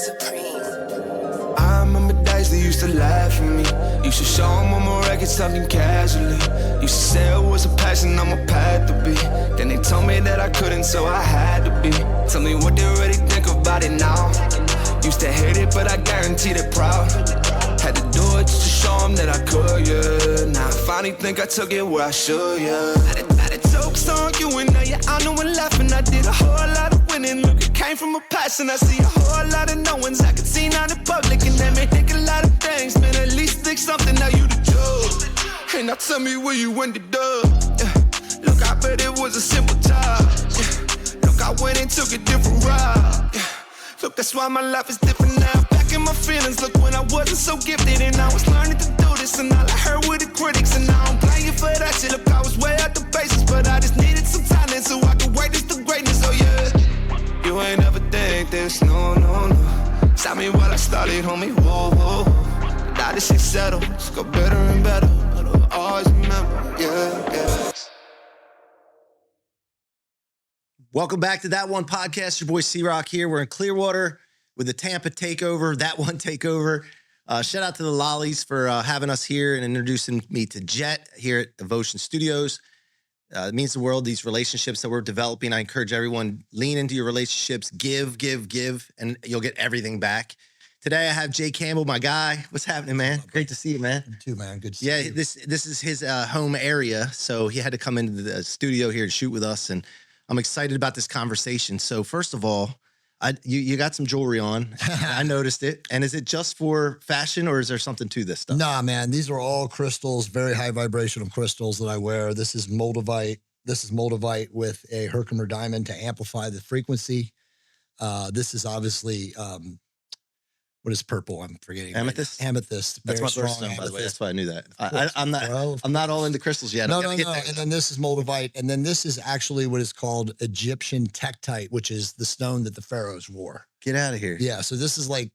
I remember days they used to laugh at me. Used to show them on my records talking casually. Used to say it was a passion on my path to be. Then they told me that I couldn't, so I had to be. Tell me what they really think about it now. Used to hate it, but I guarantee they're proud. Had to do it just to show them that I could, yeah. Now I finally think I took it where I should, yeah. Had jokes on you and now you're on and laughing. I did a whole lot of winning. Look, it came from a passion. I see a whole lot of knowings. I could see now in public and that may think a lot of things. Man, at least think something, now you the judge. Hey, now tell me where you ended up. Yeah. Look, I bet it was a simple job. Yeah. Look, I went and took a different route. Yeah. Look, that's why my life is different now. Back in my feelings, look, when I wasn't so gifted and I was learning to do this, and all I heard were the critics, and I don't blame you for that shit. Look, I was way out the basis, but I just needed some talent so I could witness the greatness. Oh yeah, you ain't ever think this, no, no, no. Stop me while I started, homie, whoa, whoa. Now this shit settled, it's go better and better. But I'll always remember, yeah, yeah. Welcome back to That1 Podcast. Your boy C-Roc here. We're in Clearwater with the Tampa Takeover, That1 Takeover. Shout out to the Lollies for having us here and introducing me to Jet here at Devotion Studios. It means the world, these relationships that we're developing. I encourage everyone, lean into your relationships, give, and you'll get everything back. Today I have Jay Campbell, my guy. What's happening, man? Great to see you, man. You too, man. Good to see you. you. Yeah, this is his home area, so he had to come into the studio here to shoot with us, and I'm excited about this conversation. So first of all, you got some jewelry on. I noticed it. And is it just for fashion or is there something to this stuff? Nah, man. These are all crystals, very high vibrational crystals that I wear. This is moldavite. This is moldavite with a Herkimer diamond to amplify the frequency. This is obviously, what is purple? I'm forgetting. Amethyst? Right. Amethyst. That's my first stone, by the way. That's why I knew that. I'm not all into crystals yet. No. And then this is moldavite. And then this is actually what is called Egyptian tektite, which is the stone that the pharaohs wore. Get out of here. Yeah. So this is like,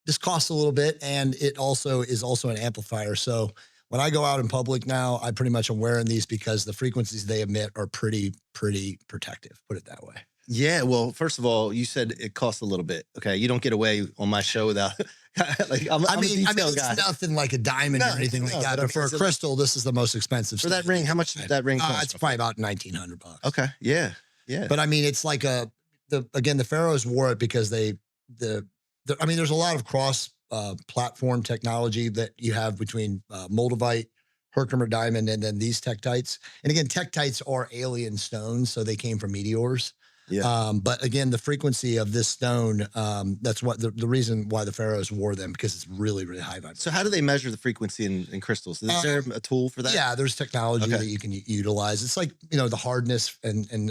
this costs a little bit, and it also is also an amplifier. So when I go out in public now, I pretty much am wearing these because the frequencies they emit are pretty protective, put it that way. Yeah, well, first of all, you said it costs a little bit. Okay, you don't get away on my show without. I'm a detail guy. It's nothing like a diamond or anything like that. But for a crystal, this is the most expensive. For that ring, how much does that ring cost? It's probably about $1,900. Okay, yeah. But I mean, it's like the pharaohs wore it because there's a lot of cross platform technology that you have between moldavite, Herkimer diamond, and then these tektites. And again, tektites are alien stones, so they came from meteors. Yeah. But again, the frequency of this stone, that's what the reason why the pharaohs wore them, because it's really, really high vibration. So how do they measure the frequency in crystals? Is there a tool for that? Yeah, there's technology that you can utilize. It's like, the hardness and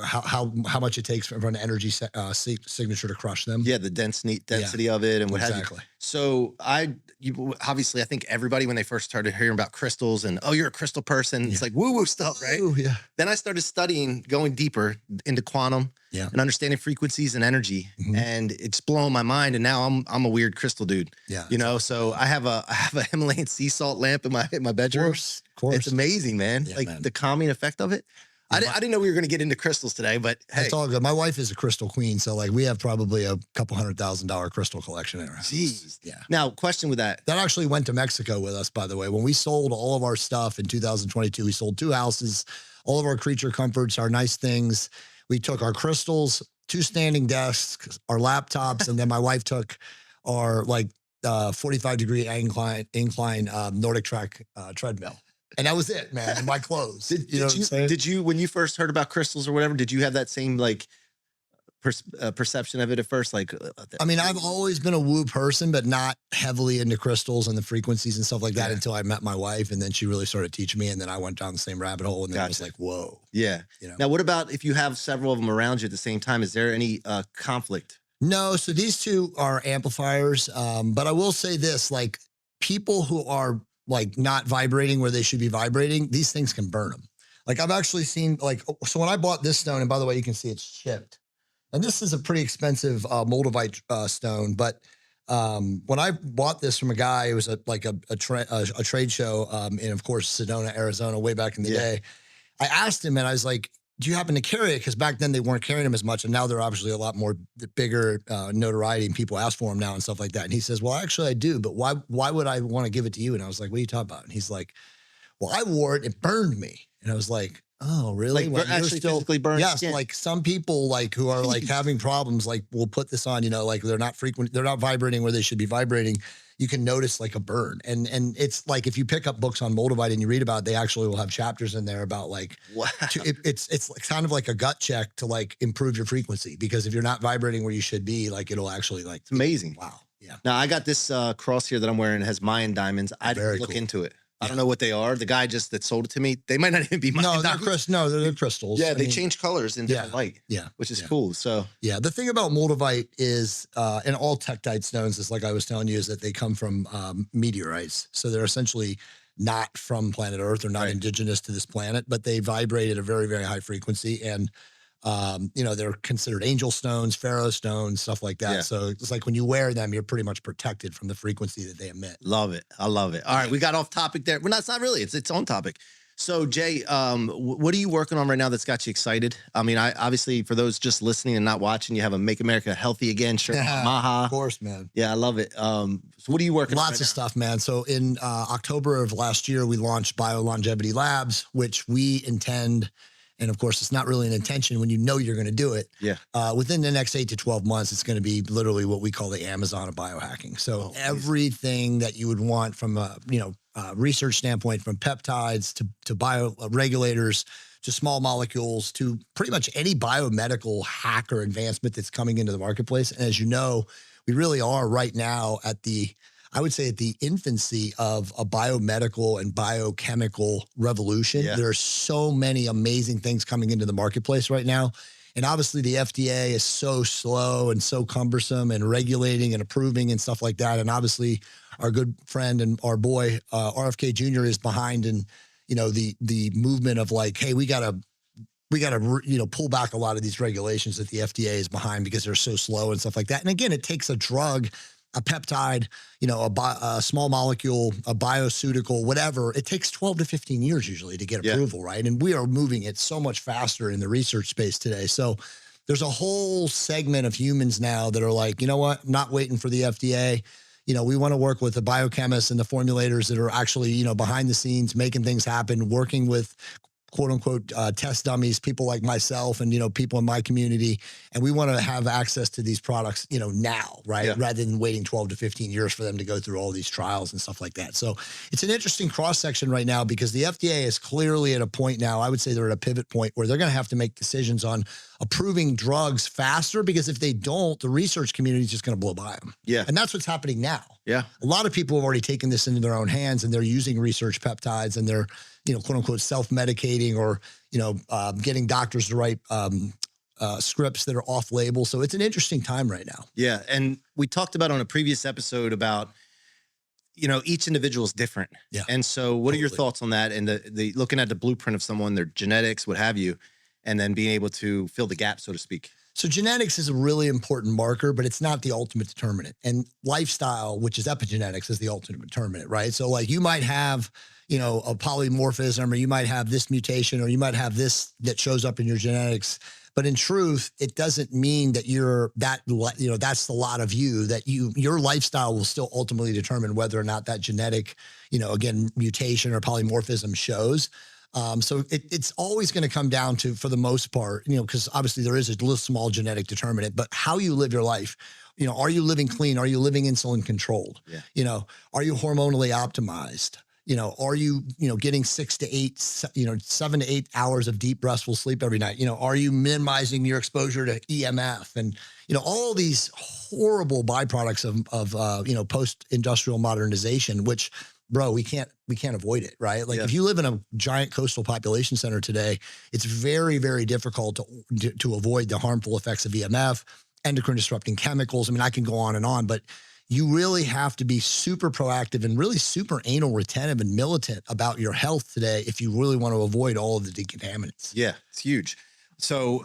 how much it takes for an energy signature to crush them. Yeah, the density of it and what have you. So obviously, I think everybody, when they first started hearing about crystals and, oh, you're a crystal person, it's like woo-woo stuff, right? Ooh, yeah. Then I started studying, going deeper into quantum and understanding frequencies and energy. And it's blowing my mind. And now I'm a weird crystal dude. Yeah. So I have a Himalayan sea salt lamp in my bedroom. Of course. It's amazing, man. Man. The calming effect of it. I didn't know we were going to get into crystals today, but hey. It's all good. My wife is a crystal queen, so we have probably a couple $100,000 crystal collection in our house. Jeez. Yeah. Now, question with that. That actually went to Mexico with us, by the way. When we sold all of our stuff in 2022, we sold 2 houses, all of our creature comforts, our nice things. We took our crystals, 2 standing desks, our laptops, and then my wife took our 45-degree incline Nordic track treadmill. And that was it, man. And my clothes. Did you, when you first heard about crystals or whatever, did you have that same perception of it at first? I've always been a woo person, but not heavily into crystals and the frequencies and stuff like that until I met my wife. And then she really started teaching me. And then I went down the same rabbit hole. And then I was like, whoa. Yeah. Now, what about if you have several of them around you at the same time? Is there any conflict? No. So these 2 are amplifiers. But I will say this, people who are not vibrating where they should be vibrating, these things can burn them. I've actually seen so when I bought this stone, and by the way, you can see it's chipped. And this is a pretty expensive moldavite stone. But when I bought this from a guy, it was a trade show in, of course, Sedona, Arizona, way back in the day. I asked him, and I was like, do you happen to carry it? Because back then they weren't carrying them as much, and now they're obviously a lot more bigger notoriety, and people ask for them now and stuff like that. And he says, well, actually I do, but why would I want to give it to you? And I was like, what are you talking about? And he's like, well, I wore it, it burned me. And I was like, oh, really? Like actually physically burned? Yes, skin. like some people like who are like having problems, like will put this on, like they're not vibrating where they should be vibrating. You can notice like a burn. And it's like, if you pick up books on Moldavite and you read about it, they actually will have chapters in there about like, wow. It's kind of like a gut check to like improve your frequency, because if you're not vibrating where you should be, like it'll actually like, it's amazing. Wow. Yeah. Now I got this cross here that I'm wearing. It has Mayan diamonds. I didn't look into it. I don't know what they are. The guy that sold it to me, they might not even be Mayan diamonds. They're crystals. Yeah, they change colors in different light. Yeah. Which is cool. So yeah, the thing about Moldavite is, and all tektite stones is like I was telling you, is that they come from meteorites. So they're essentially not from planet Earth. They're not indigenous to this planet, but they vibrate at a very, very high frequency. And they're considered angel stones, pharaoh stones, stuff like that. Yeah. So it's like when you wear them, you're pretty much protected from the frequency that they emit. Love it. I love it. All right. We got off topic there. Well, it's not really, it's on topic. So Jay, what are you working on right now that's got you excited? I mean, obviously for those just listening and not watching, you have a Make America Healthy Again shirt. Maha. Of course, man. Yeah, I love it. So what are you working on? Lots of stuff, man. So in October of last year, we launched Bio Longevity Labs, which we intend. And of course, it's not really an intention when you know you're going to do it. Yeah. Within the next 8 to 12 months, it's going to be literally what we call the Amazon of biohacking. So everything that you would want from a research standpoint, from peptides to bioregulators to small molecules to pretty much any biomedical hack or advancement that's coming into the marketplace. And as you know, we really are right now at the infancy of a biomedical and biochemical revolution. Yeah. There are so many amazing things coming into the marketplace right now. And obviously the FDA is so slow and so cumbersome and regulating and approving and stuff like that. And obviously our good friend and our boy, RFK Jr. is behind in, the movement of like, hey, we gotta pull back a lot of these regulations that the FDA is behind because they're so slow and stuff like that. And again, it takes a drug, a peptide, a small molecule, a bioceutical, whatever. It takes 12 to 15 years usually to get approval, right? And we are moving it so much faster in the research space today. So there's a whole segment of humans now that are like, you know what, I'm not waiting for the FDA. We want to work with the biochemists and the formulators that are actually, behind the scenes, making things happen, working with quote unquote test dummies, people like myself and, people in my community. And we want to have access to these products, now, right? Yeah. Rather than waiting 12 to 15 years for them to go through all these trials and stuff like that. So it's an interesting cross section right now because the FDA is clearly at a point now, I would say they're at a pivot point where they're going to have to make decisions on approving drugs faster, because if they don't, the research community is just going to blow by them. Yeah. And that's what's happening now. Yeah. A lot of people have already taken this into their own hands and they're using research peptides and they're, quote unquote, self-medicating or, getting doctors to write scripts that are off label. So it's an interesting time right now. Yeah. And we talked about on a previous episode about, each individual is different. Yeah. And so what are your thoughts on that? And the looking at the blueprint of someone, their genetics, what have you, and then being able to fill the gap, so to speak. So genetics is a really important marker, but it's not the ultimate determinant. And lifestyle, which is epigenetics, is the ultimate determinant, right? So like you might have, a polymorphism, or you might have this mutation, or you might have this that shows up in your genetics. But in truth, it doesn't mean that you're that, that's the lot of you, that your lifestyle will still ultimately determine whether or not that genetic, again, mutation or polymorphism shows. So it's always going to come down to, for the most part, because obviously there is a little small genetic determinant, but how you live your life. Are you living clean? Are you living insulin controlled? Yeah. Are you hormonally optimized? Are you, getting 7 to 8 hours of deep restful sleep every night? Are you minimizing your exposure to EMF and, all these horrible byproducts of post-industrial modernization, which, bro, we can't avoid it, right? Like if you live in a giant coastal population center today, it's very, very difficult to avoid the harmful effects of EMF, endocrine disrupting chemicals. I mean, I can go on, but you really have to be super proactive and really super anal retentive and militant about your health today if you really want to avoid all of the decontaminants. Yeah, it's huge. So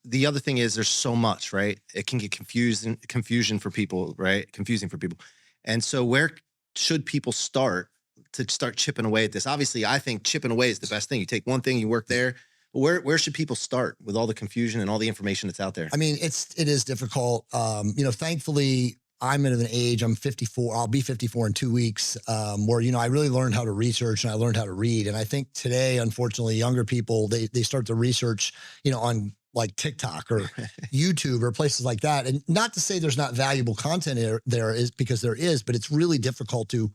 the other thing is there's so much, right? It can get confusion for people, right? Confusing for people. And so where should people start to start chipping away at this? Obviously, I think chipping away is the best thing. You take one thing, you work there. Where should people start with all the confusion and all the information that's out there? I mean, it is difficult. Thankfully I'm at an age, I'm 54, I'll be 54 in 2 weeks, where, I really learned how to research and I learned how to read. And I think today, unfortunately, younger people, they start to research, on like TikTok or YouTube or places like that. And not to say there's not valuable content there is, because there is, but it's really difficult to,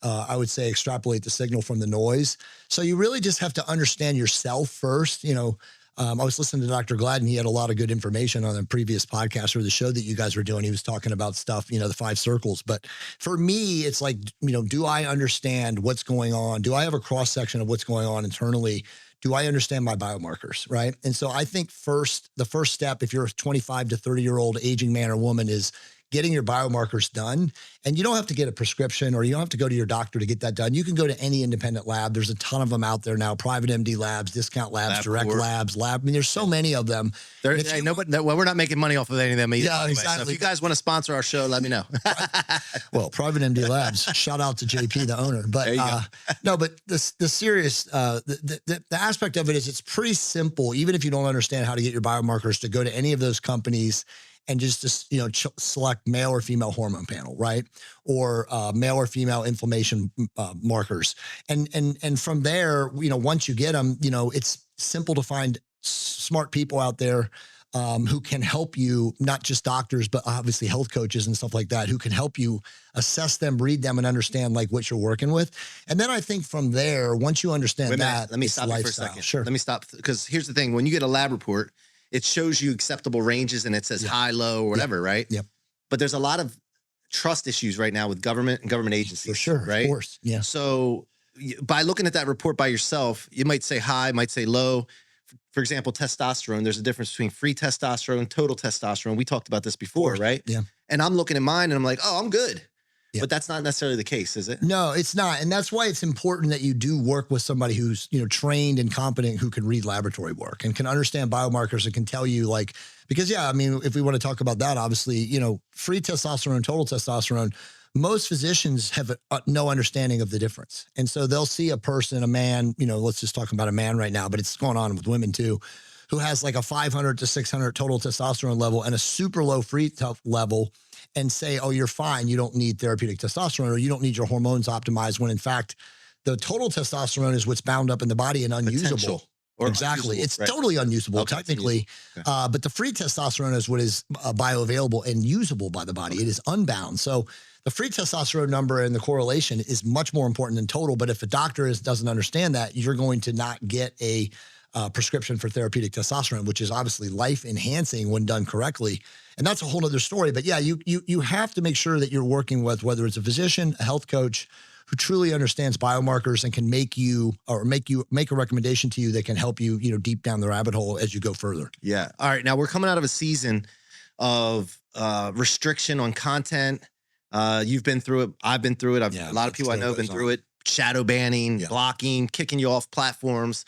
I would say, extrapolate the signal from the noise. So you really just have to understand yourself first. I was listening to Dr. Gladden. He had a lot of good information on a previous podcast or the show that you guys were doing. He was talking about stuff, the 5 circles. But for me, it's like, do I understand what's going on? Do I have a cross section of what's going on internally? Do I understand my biomarkers, right? And so I think the first step, if you're a 25 to 30-year-old aging man or woman, is getting your biomarkers done. And you don't have to get a prescription or you don't have to go to your doctor to get that done. You can go to any independent lab. There's a ton of them out there now, private MD labs, discount labs, direct labs, lab. I mean, there's so many of them. We're not making money off of any of them either. Yeah, exactly. So if you guys want to sponsor our show, let me know. Well, private MD labs, shout out to JP, the owner. But no, but the serious, the aspect of it is it's pretty simple, even if you don't understand how to get your biomarkers, to go to any of those companies and just select male or female hormone panel, right? Or male or female inflammation markers. And from there, once you get them, it's simple to find smart people out there who can help you, not just doctors, but obviously health coaches and stuff like that, who can help you assess them, read them, and understand like what you're working with. And then I think from there, once you understand that, let me stop you for a second. Sure. Let me stop, because here's the thing. When you get a lab report, it shows you acceptable ranges and it says high, low, or whatever, right? Yep. But there's a lot of trust issues right now with government and government agencies. For sure, right? Of course, yeah. So by looking at that report by yourself, you might say high, might say low. For example, testosterone, there's a difference between free testosterone, total testosterone. We talked about this before, right? Yeah. And I'm looking at mine and I'm like, oh, I'm good. Yeah. But that's not necessarily the case, is it? No, it's not. And that's why it's important that you do work with somebody who's, trained and competent, who can read laboratory work and can understand biomarkers and can tell you because if we want to talk about that, obviously, free testosterone, total testosterone, most physicians have no understanding of the difference. And so they'll see a person, a man, let's just talk about a man right now, but it's going on with women too, who has like a 500 to 600 total testosterone level and a super low free level, and say, oh, you're fine. You don't need therapeutic testosterone, or you don't need your hormones optimized, when in fact, the total testosterone is what's bound up in the body and unusable. Exactly. It's totally unusable, technically. Okay. But the free testosterone is what is bioavailable and usable by the body. It is unbound. So the free testosterone number and the correlation is much more important than total. But if a doctor doesn't understand that, you're going to not get a prescription for therapeutic testosterone, which is obviously life enhancing when done correctly. And that's a whole nother story. But yeah, you have to make sure that you're working with, whether it's a physician, a health coach, who truly understands biomarkers and can make a recommendation to you that can help you, deep down the rabbit hole as you go further. Yeah. All right. Now we're coming out of a season of restriction on content. You've been through it. I've been through it. A lot of people I know have been through it. Shadow banning, blocking, kicking you off platforms.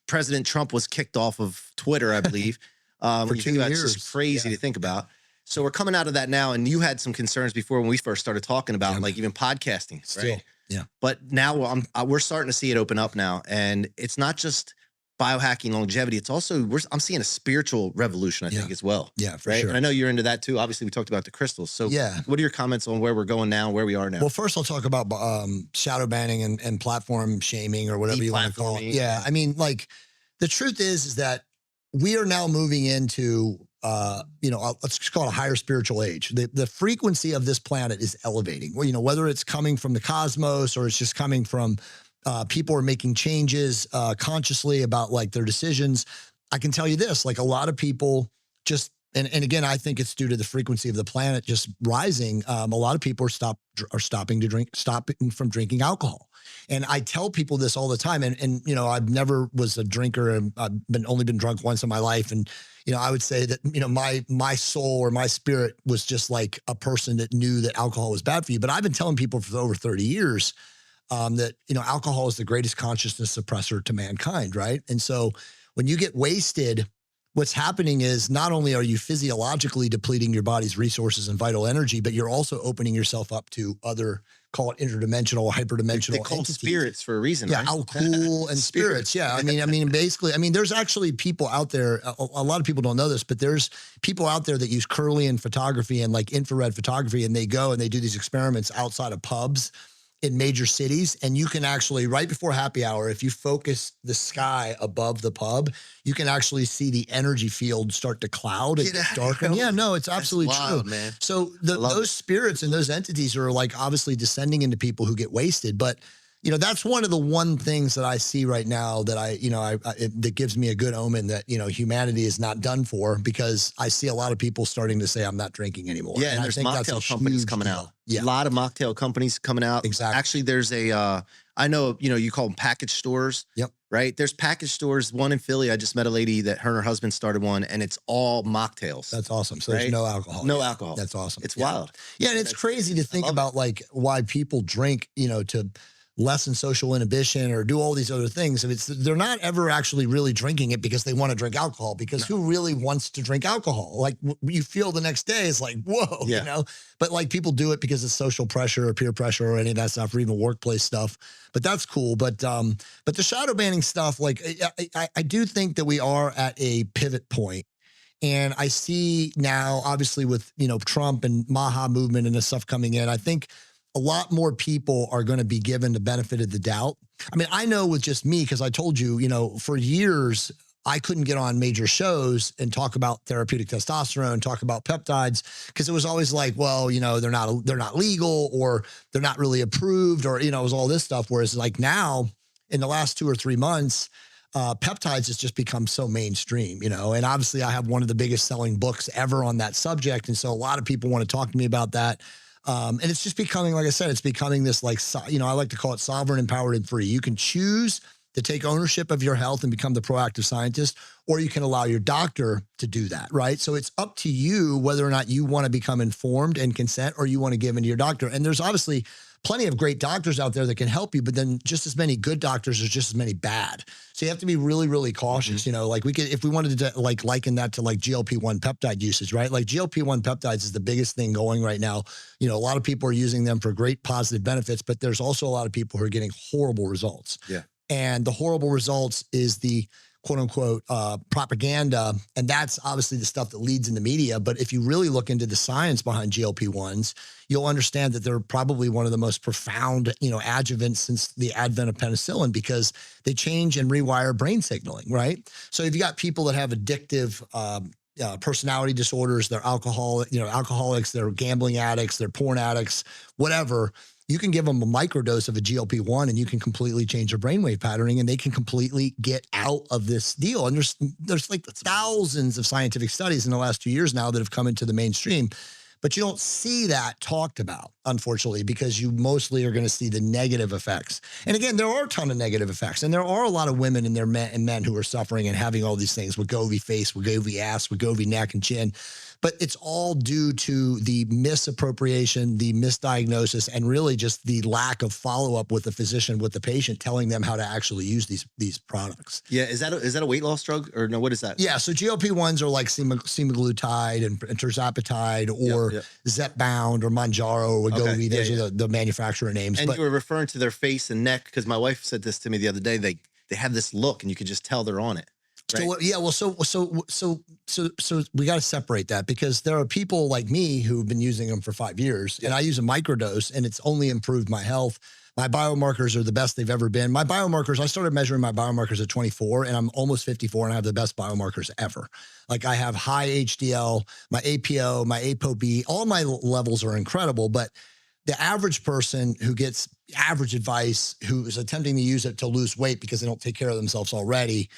President Trump was kicked off of Twitter, I believe. For 2 years. It's just crazy to think about. So we're coming out of that now, and you had some concerns before when we first started talking about like even podcasting, right? Yeah. But now we're starting to see it open up now, and it's not just biohacking longevity. It's also I'm seeing a spiritual revolution, I think, as well. Yeah, for right? sure. And I know you're into that too. Obviously, we talked about the crystals. So what are your comments on where we're going now, where we are now? Well, first I'll talk about shadow banning and platform shaming, or whatever you want to call it. Yeah. I mean, the truth is that we are now moving into, let's just call it a higher spiritual age. The frequency of this planet is elevating. Well, whether it's coming from the cosmos or it's just coming from people are making changes consciously about like their decisions. I can tell you this, like a lot of people just, and again, I think it's due to the frequency of the planet just rising. A lot of people are stopping from drinking alcohol. And I tell people this all the time. And I've never was a drinker, and I've only been drunk once in my life. And, I would say that, my soul or my spirit was just like a person that knew that alcohol was bad for you. But I've been telling people for over 30 years that, alcohol is the greatest consciousness suppressor to mankind. Right. And so when you get wasted, what's happening is not only are you physiologically depleting your body's resources and vital energy, but you're also opening yourself up to other, call it interdimensional, hyperdimensional They call them entities. spirits for a reason, Yeah, right? alcohol and spirits. Yeah, I mean, basically, there's actually people out there. A lot of people don't know this, but there's people out there that use Kirlian photography and like infrared photography, and they go and they do these experiments outside of pubs in major cities. And you can actually, right before happy hour, if you focus the sky above the pub, you can actually see the energy field start to cloud and Get out of darken. here. Yeah, no, it's absolutely That's wild, true, man. So love those spirits and those entities are like obviously descending into people who get wasted. But that's one of the things that I see right now that that gives me a good omen that, humanity is not done for, because I see a lot of people starting to say, I'm not drinking anymore. Yeah, and I there's think that's mocktail a companies huge coming deal. out. Yeah. A lot of mocktail companies coming out. Exactly. Actually, there's I know, you call them package stores. Yep. Right? There's package stores. One in Philly, I just met a lady that her and her husband started one, and it's all mocktails. That's awesome. So Right? there's no alcohol. No alcohol. That's awesome. It's Yeah. wild. Yeah, and it's crazy to think love about like why people drink, to lessen social inhibition or do all these other things. And they're not ever actually really drinking it because they want to drink alcohol, because who really wants to drink alcohol? Like you feel the next day, it's like, whoa, Yeah. but like people do it because of social pressure or peer pressure or any of that stuff, or even workplace stuff. But that's cool. But the shadow banning stuff, like I do think that we are at a pivot point. And I see now, obviously with, Trump and Maha movement and this stuff coming in, I think a lot more people are going to be given the benefit of the doubt. I know with just me, because I told you, for years, I couldn't get on major shows and talk about therapeutic testosterone, talk about peptides, because it was always like, well, they're not legal, or they're not really approved, or, it was all this stuff. Whereas like now in the last 2 or 3 months, peptides has just become so mainstream, and obviously I have one of the biggest selling books ever on that subject. And so a lot of people want to talk to me about that. And it's just becoming, like I said, it's becoming this like, I like to call it sovereign, empowered, and free. You can choose to take ownership of your health and become the proactive scientist, or you can allow your doctor to do that, right? So it's up to you whether or not you want to become informed and consent, or you want to give in to your doctor. And there's obviously plenty of great doctors out there that can help you, but then just as many good doctors, there's just as many bad. So you have to be really, really cautious. Like we could, if we wanted to like liken that to like GLP-1 peptide usage, right? Like GLP-1 peptides is the biggest thing going right now. A lot of people are using them for great positive benefits, but there's also a lot of people who are getting horrible results. Yeah. And the horrible results is the quote unquote propaganda. And that's obviously the stuff that leads in the media. But if you really look into the science behind GLP-1s, you'll understand that they're probably one of the most profound, adjuvants since the advent of penicillin, because they change and rewire brain signaling, right? So if you got people that have addictive personality disorders, they're alcoholics, they're gambling addicts, they're porn addicts, whatever, you can give them a microdose of a GLP-1 and you can completely change their brainwave patterning, and they can completely get out of this deal. And there's like thousands of scientific studies in the last 2 years now that have come into the mainstream, but you don't see that talked about, unfortunately, because you mostly are going to see the negative effects. And again, there are a ton of negative effects, and there are a lot of women and men who are suffering and having all these things, Wegovy face, Wegovy ass, Wegovy neck and chin. But it's all due to the misappropriation, the misdiagnosis, and really just the lack of follow-up with the physician, with the patient, telling them how to actually use these products. Yeah, is that a weight loss drug, or no? What is that? Yeah, so GLP-1s are like semaglutide and tirzepatide, or Zepbound, or Mounjaro, or Wegovy. Okay, Those are the manufacturer names. And but you were referring to their face and neck, because my wife said this to me the other day. They have this look, and you could just tell they're on it. Right? So we got to separate that, because there are people like me who've been using them for 5 years, and I use a microdose, and it's only improved my health. My biomarkers are the best they've ever been. My biomarkers, I started measuring my biomarkers at 24, and I'm almost 54, and I have the best biomarkers ever. Like I have high HDL, my APO, my ApoB, all my levels are incredible, but the average person who gets average advice, who is attempting to use it to lose weight because they don't take care of themselves already,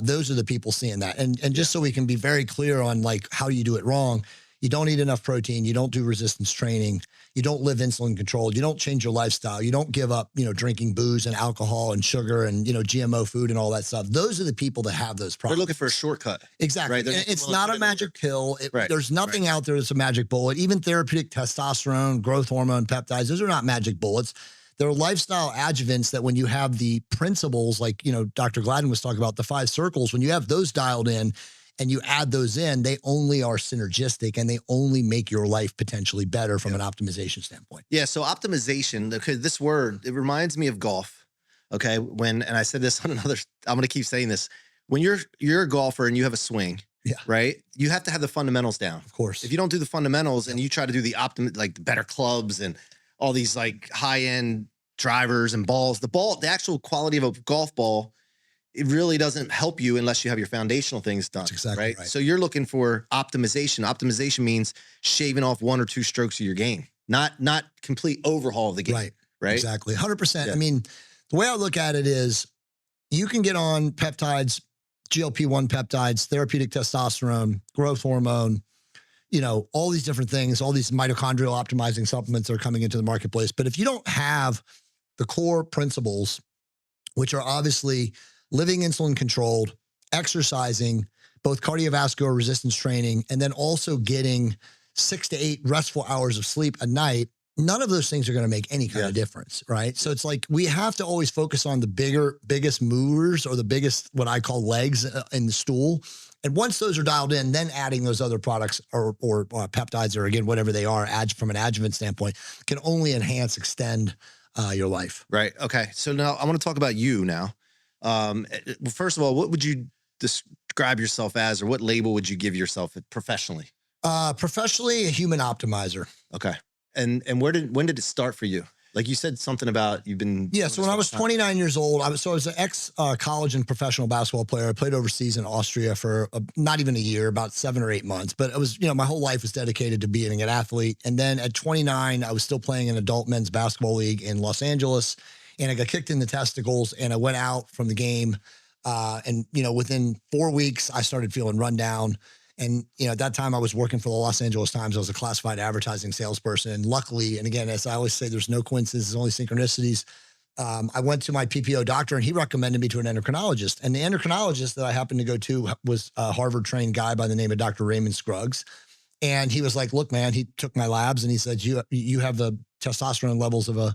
those are the people seeing that. And just so we can be very clear on like how you do it wrong, you don't eat enough protein, you don't do resistance training, you don't live insulin controlled, you don't change your lifestyle, you don't give up, drinking booze and alcohol and sugar and, GMO food and all that stuff. Those are the people that have those problems. They're looking for a shortcut. Exactly. Right? And it's not a magic pill. Right. There's nothing out there that's a magic bullet. Even therapeutic testosterone, growth hormone, peptides, those are not magic bullets. They're lifestyle adjuvants that when you have the principles, like, Dr. Gladden was talking about, the 5 circles, when you have those dialed in, and you add those in, they only are synergistic and they only make your life potentially better from an optimization standpoint. Yeah. So optimization, because this word, it reminds me of golf. Okay. And I said this on another, I'm going to keep saying this. When you're a golfer and you have a swing, right? You have to have the fundamentals down. Of course. If you don't do the fundamentals and you try to do the like the better clubs and all these like high end drivers and balls, the actual quality of a golf ball, it really doesn't help you unless you have your foundational things done. That's exactly right. So you're looking for optimization. Optimization means shaving off 1 or 2 strokes of your game, not complete overhaul of the game. Right. Exactly. 100%. Yeah. I mean, the way I look at it is you can get on peptides, GLP-1 peptides, therapeutic testosterone, growth hormone, all these different things, all these mitochondrial optimizing supplements that are coming into the marketplace. But if you don't have the core principles, which are obviously living insulin controlled, exercising, both cardiovascular resistance training, and then also getting 6 to 8 restful hours of sleep a night, none of those things are going to make any kind of difference, right? So it's like we have to always focus on the biggest movers or the biggest, what I call legs in the stool. And once those are dialed in, then adding those other products or peptides or again, whatever they are, from an adjuvant standpoint, can only enhance, extend your life. Right. Okay. So now I want to talk about you now. First of all, what would you describe yourself as, or what label would you give yourself professionally? Professionally, a human optimizer. Okay. And when did it start for you? Like you said something about you've been. Yeah. So when I was 29 years old, I was an ex college and professional basketball player. I played overseas in Austria for not even a year, about 7 or 8 months. But it was, my whole life was dedicated to being an athlete. And then at 29, I was still playing an adult men's basketball league in Los Angeles. And I got kicked in the testicles and I went out from the game. And within 4 weeks, I started feeling run down. And, at that time I was working for the Los Angeles Times. I was a classified advertising salesperson. And luckily, and again, as I always say, there's no coincidences, only synchronicities. I went to my PPO doctor and he recommended me to an endocrinologist. And the endocrinologist that I happened to go to was a Harvard trained guy by the name of Dr. Raymond Scruggs. And he was like, look, man, he took my labs and he said, you have the testosterone levels of a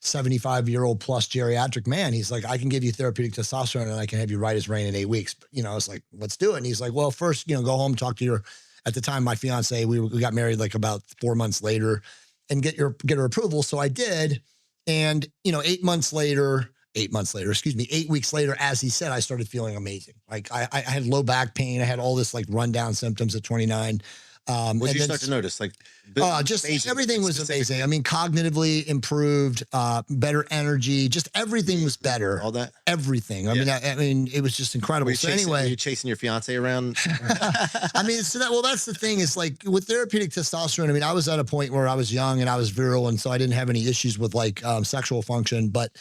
75-year-old plus geriatric man. He's like, I can give you therapeutic testosterone and I can have you right as rain in 8 weeks. But, I was like, let's do it. And he's like, well, first, go home, talk to at the time, my fiance, we got married like about 4 months later and get her approval. So I did. And, 8 weeks later, as he said, I started feeling amazing. Like I had low back pain. I had all this like rundown symptoms at 29. What did you start to notice? Like, just amazing. everything was amazing. I mean, cognitively improved, better energy, just everything was better. All that, everything. I mean, it was just incredible. So anyway, are you chasing your fiance around? I mean, that's the thing. Is like with therapeutic testosterone. I mean, I was at a point where I was young and I was virile, and so I didn't have any issues with like sexual function, but.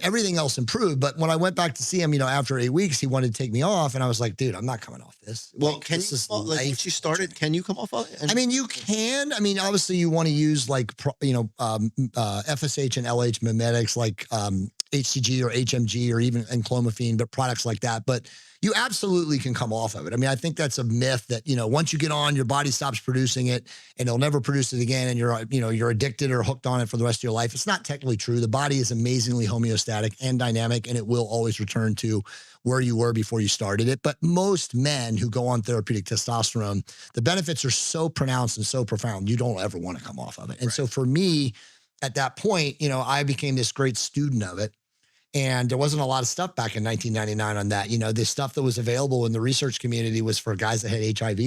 Everything else improved. But when I went back to see him, after 8 weeks, he wanted to take me off. And I was like, dued, I'm not coming off this. Well, like, can this you, like, once you started, can you come off of it? I mean, you can. I mean, obviously you want to use like, FSH and LH mimetics like HCG or HMG or even enclomiphene, but products like that. But you absolutely can come off of it. I mean, I think that's a myth that, once you get on, your body stops producing it and it'll never produce it again. And you're addicted or hooked on it for the rest of your life. It's not technically true. The body is amazingly homeostatic and dynamic, and it will always return to where you were before you started it. But most men who go on therapeutic testosterone, the benefits are so pronounced and so profound, you don't ever want to come off of it. And so for me, at that point, I became this great student of it. And there wasn't a lot of stuff back in 1999 on that. The stuff that was available in the research community was for guys that had HIV.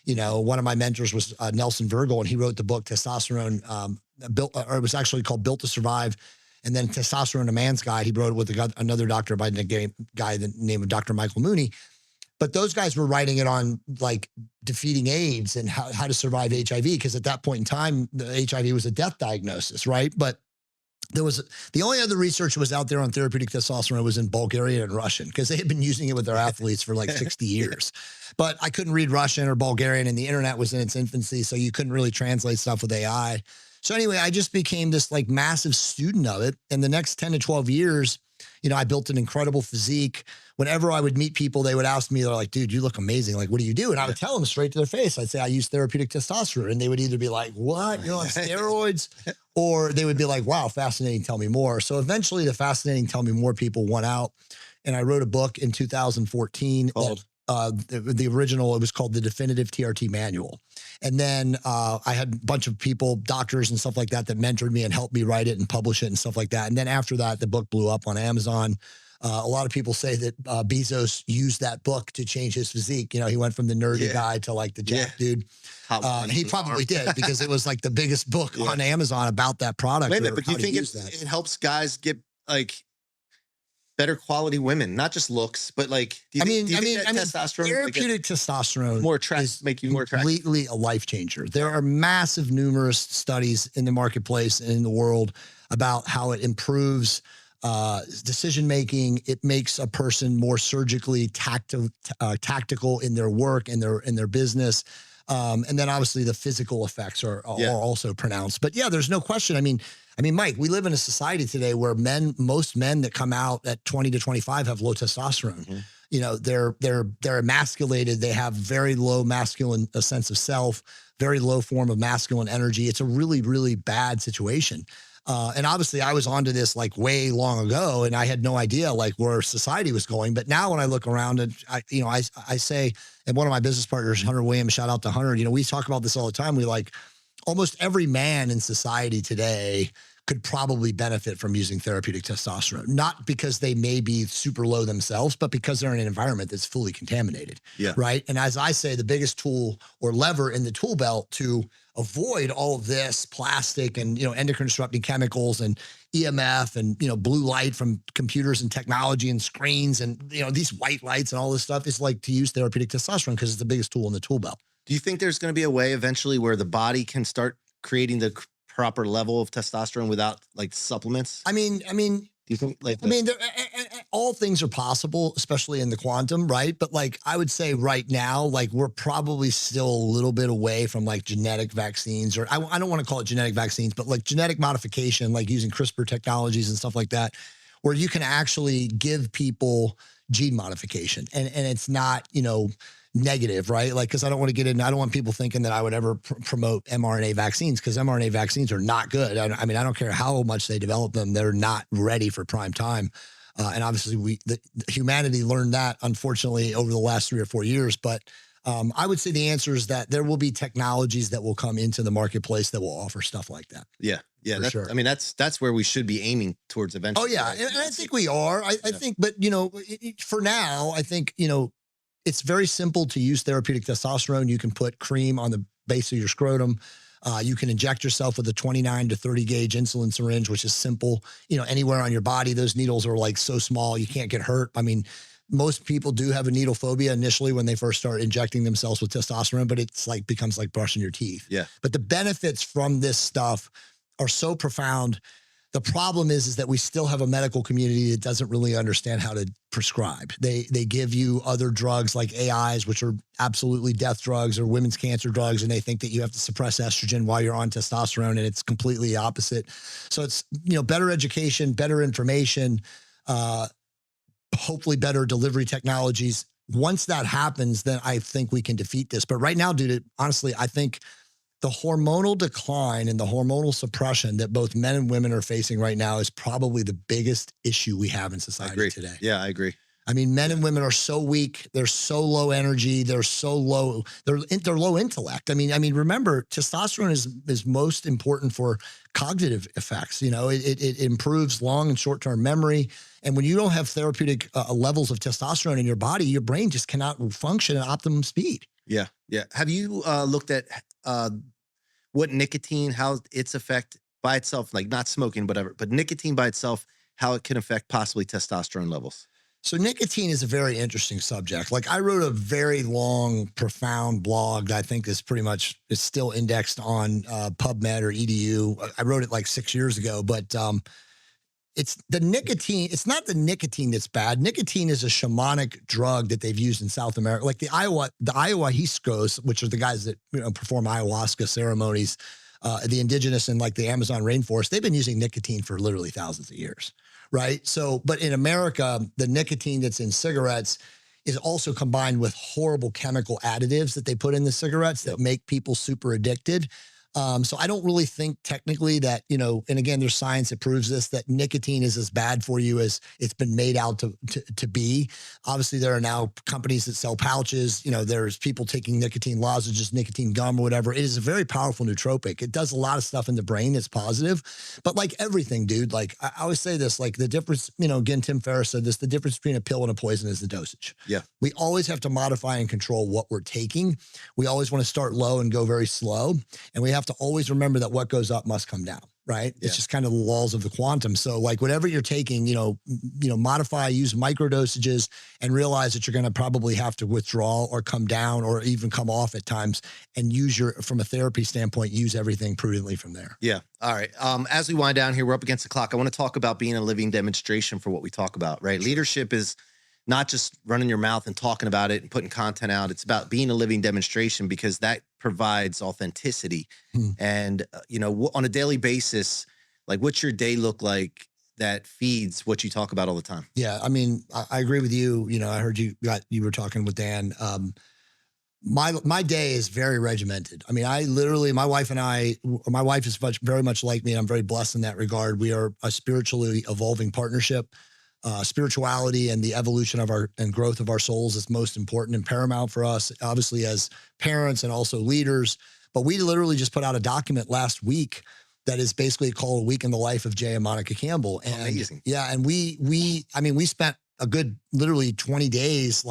One of my mentors was Nelson Virgil, and he wrote the book Testosterone, it was actually called Built to Survive. And then Testosterone, a Man's Guide. He wrote it with another doctor by the name of Dr. Michael Mooney. But those guys were writing it on like defeating AIDS and how to survive HIV. Because at that point in time, the HIV was a death diagnosis, right? But the only other research that was out there on therapeutic testosterone was in Bulgarian and Russian, because they had been using it with their athletes for like 60 years. But I couldn't read Russian or Bulgarian, and the internet was in its infancy, so you couldn't really translate stuff with AI. So anyway, I just became this like massive student of it. And the next 10 to 12 years, I built an incredible physique. Whenever I would meet people, they would ask me, they're like, dude, you look amazing. Like, what do you do? And I would tell them straight to their face. I'd say, I use therapeutic testosterone. And they would either be like, what? You're on steroids? Or they would be like, wow, fascinating. Tell me more. So eventually the fascinating, tell me more people won out. And I wrote a book in 2014 called the original, it was called the Definitive TRT Manual. And then I had a bunch of people, doctors and stuff like that, that mentored me and helped me write it and publish it and stuff like that. And then after that, the book blew up on Amazon. A lot of people say that Bezos used that book to change his physique. You know, he went from the nerdy guy to like the jack dude. He probably did, because it was like the biggest book on Amazon about that product. Wait a minute, but do you think it helps guys get like better quality women, not just looks, but like, do you think testosterone, therapeutic testosterone, more attractive, make you more attractive? Completely a life changer. There are massive, numerous studies in the marketplace and in the world about how it improves decision making. It makes a person more surgically tactical in their work and their business. And then obviously the physical effects are also pronounced. But yeah, there's no question. I mean, Mike, we live in a society today where most men that come out at 20 to 25 have low testosterone. Mm-hmm. You know, they're emasculated. They have very low masculine sense of self, very low form of masculine energy. It's a really, really bad situation. And obviously I was onto this like way long ago, and I had no idea like where society was going. But now when I look around, and I say, and one of my business partners, Hunter Williams, shout out to Hunter, you know, we talk about this all the time. We like, almost every man in society today could probably benefit from using therapeutic testosterone, not because they may be super low themselves, but because they're in an environment that's fully contaminated. Yeah. Right. And as I say, the biggest tool or lever in the tool belt to avoid all of this plastic and, you know, endocrine disrupting chemicals and EMF and, you know, blue light from computers and technology and screens and, you know, these white lights and all this stuff is like to use therapeutic testosterone, because it's the biggest tool in the tool belt. Do you think there's going to be a way eventually where the body can start creating the proper level of testosterone without like supplements? I mean, do you think like, all things are possible, especially in the quantum, right? But like, I would say right now, like we're probably still a little bit away from like genetic vaccines, or I don't want to call it genetic vaccines, but like genetic modification, like using CRISPR technologies and stuff like that, where you can actually give people gene modification and it's not, you know, negative, right? Like, because I don't want to get in, I don't want people thinking that I would ever promote mRNA vaccines, because mRNA vaccines are not good. I mean, I don't care how much they develop them, they're not ready for prime time. And obviously humanity learned that, unfortunately, over the last 3 or 4 years. But I would say the answer is that there will be technologies that will come into the marketplace that will offer stuff like that. Yeah. Yeah. Sure. I mean, that's where we should be aiming towards eventually. Oh yeah. Right? And I think we are, I think, but you know, for now, I think, you know, it's very simple to use therapeutic testosterone. You can put cream on the base of your scrotum. You can inject yourself with a 29 to 30 gauge insulin syringe, which is simple, you know, anywhere on your body. Those needles are like so small, you can't get hurt. I mean, most people do have a needle phobia initially when they first start injecting themselves with testosterone, but it's like becomes like brushing your teeth. Yeah. But the benefits from this stuff are so profound. The problem is that we still have a medical community that doesn't really understand how to prescribe. They give you other drugs like AIs, which are absolutely death drugs, or women's cancer drugs, and they think that you have to suppress estrogen while you're on testosterone, and it's completely the opposite. So it's, you know, better education, better information, hopefully better delivery technologies. Once that happens, then I think we can defeat this. But right now, dude, honestly, I think the hormonal decline and the hormonal suppression that both men and women are facing right now is probably the biggest issue we have in society today. Yeah, I agree. I mean, men and women are so weak. They're so low energy. They're so low. They're low intellect. I mean, remember, testosterone is most important for cognitive effects. You know, it improves long and short-term memory. And when you don't have therapeutic levels of testosterone in your body, your brain just cannot function at optimum speed. Yeah. Yeah. Have you looked at what nicotine, how its effect by itself, like not smoking, whatever, but nicotine by itself, how it can affect possibly testosterone levels? So nicotine is a very interesting subject. Like I wrote a very long, profound blog that I think is still indexed on PubMed or EDU. I wrote it like 6 years ago, but it's the nicotine. It's not the nicotine that's bad. Nicotine is a shamanic drug that they've used in South America, like the ayahuascos, which are the guys that, you know, perform ayahuasca ceremonies, the indigenous in like the Amazon rainforest. They've been using nicotine for literally thousands of years, right? So, but in America, the nicotine that's in cigarettes is also combined with horrible chemical additives that they put in the cigarettes that make people super addicted. So I don't really think technically that, and again, there's science that proves this, that nicotine is as bad for you as it's been made out to be. Obviously, there are now companies that sell pouches. There's people taking nicotine lozenges, nicotine gum or whatever. It is a very powerful nootropic. It does a lot of stuff in the brain that's positive. But like everything, dude, like I always say this, like the difference, again, Tim Ferriss said this, the difference between a pill and a poison is the dosage. Yeah. We always have to modify and control what we're taking. We always want to start low and go very slow. And we have to always remember that what goes up must come down, right? Yeah. It's just kind of the laws of the quantum. So like whatever you're taking, modify, use micro dosages, and realize that you're going to probably have to withdraw or come down or even come off at times, and from a therapy standpoint, use everything prudently from there. Yeah. All right. As we wind down here, we're up against the clock. I want to talk about being a living demonstration for what we talk about, right? Leadership is not just running your mouth and talking about it and putting content out. It's about being a living demonstration, because that provides authenticity. And, on a daily basis, like what's your day look like that feeds what you talk about all the time? Yeah. I mean, I agree with you. I heard you were talking with Dan. My day is very regimented. I mean, my wife is very much like me. And I'm very blessed in that regard. We are a spiritually evolving partnership. Spirituality and the evolution of and growth of our souls is most important and paramount for us, obviously as parents and also leaders. But we literally just put out a document last week that is basically called A Week in the Life of Jay and Monica Campbell. And amazing. Yeah. And we spent a good, literally 20 days,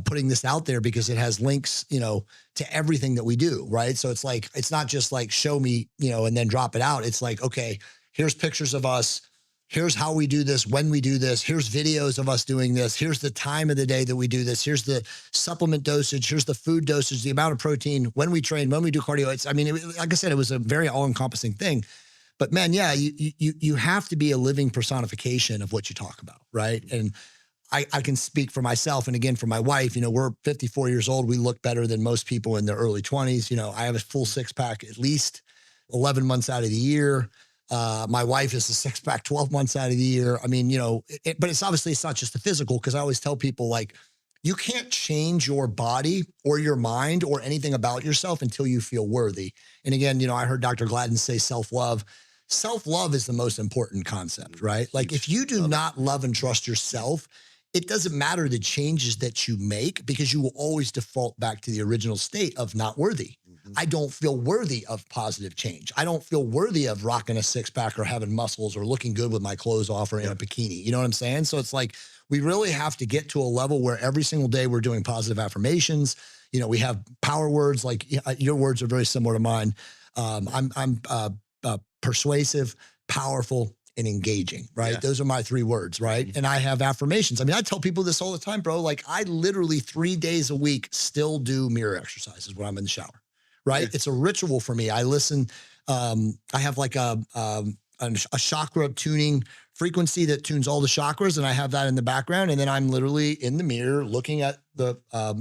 putting this out there, because it has links, to everything that we do. Right. So it's like, it's not just like show me, and then drop it out. It's like, okay, here's pictures of us. Here's how we do this, when we do this. Here's videos of us doing this. Here's the time of the day that we do this. Here's the supplement dosage. Here's the food dosage, the amount of protein, when we train, when we do cardio. Like I said, it was a very all-encompassing thing. But man, yeah, you have to be a living personification of what you talk about, right? And I can speak for myself, and again, for my wife, we're 54 years old. We look better than most people in their early 20s. I have a full six-pack at least 11 months out of the year. My wife is a six-pack 12 months out of the year. I mean, but it's not just the physical, because I always tell people, like, you can't change your body or your mind or anything about yourself until you feel worthy. And again, I heard Dr. Gladden say self-love. Self-love is the most important concept, right? Like if you do not love and trust yourself, it doesn't matter the changes that you make, because you will always default back to the original state of not worthy. I don't feel worthy of positive change. I don't feel worthy of rocking a six-pack or having muscles or looking good with my clothes off or in a bikini. You know what I'm saying? So it's like, we really have to get to a level where every single day we're doing positive affirmations. We have power words, like your words are very similar to mine. I'm persuasive, powerful, and engaging, right? Yeah. Those are my three words, right? And I have affirmations. I mean, I tell people this all the time, bro. Like I literally 3 days a week still do mirror exercises when I'm in the shower, right? Yeah. It's a ritual for me. I listen, I have like a chakra tuning frequency that tunes all the chakras, and I have that in the background. And then I'm literally in the mirror looking at the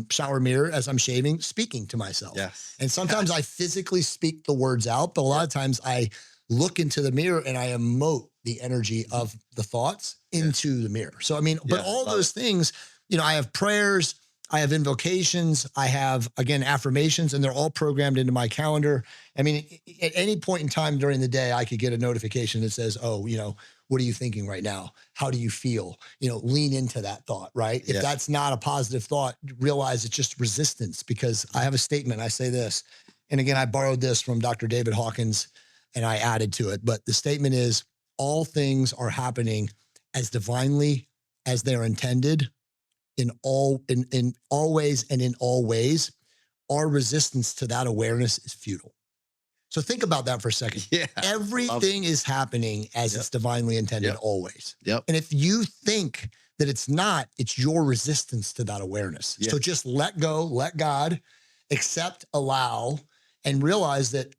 shower mirror as I'm shaving, speaking to myself. Yes. And sometimes I physically speak the words out, but a lot of times I look into the mirror and I emote the energy of the thoughts into the mirror. So, I mean, but all those things, I have prayers, I have invocations, I have, again, affirmations, and they're all programmed into my calendar. I mean, at any point in time during the day, I could get a notification that says, oh, what are you thinking right now? How do you feel? Lean into that thought, right? If that's not a positive thought, realize it's just resistance, because I have a statement. I say this, and again, I borrowed this from Dr. David Hawkins and I added to it, but the statement is, all things are happening as divinely as they're intended in all ways and in all ways. Our resistance to that awareness is futile. So think about that for a second. Yeah, everything is happening as it's divinely intended always. Yep. And if you think that it's not, it's your resistance to that awareness. So just let go, let God, accept, allow, and realize that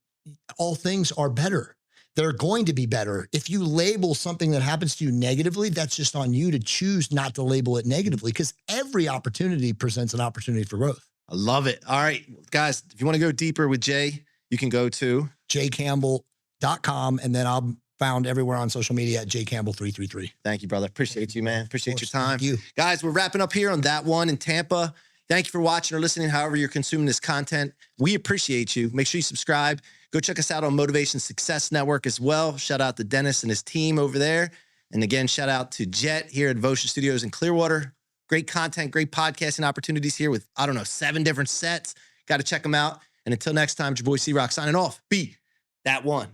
all things are better. They're going to be better. If you label something that happens to you negatively, that's just on you to choose not to label it negatively, because every opportunity presents an opportunity for growth. I love it. All right, guys, if you want to go deeper with Jay, you can go to jaycampbell.com, and then I'm found everywhere on social media at jaycampbell333. Thank you, brother. Appreciate you, man. Appreciate your time. Thank you. Guys, we're wrapping up here on That One in Tampa. Thank you for watching or listening, however you're consuming this content. We appreciate you. Make sure you subscribe. Go check us out on Motivation Success Network as well. Shout out to Dennis and his team over there. And again, shout out to Jet here at Devotion Studios in Clearwater. Great content, great podcasting opportunities here with, 7 different sets. Got to check them out. And until next time, it's your boy C-Roc signing off. Be that one.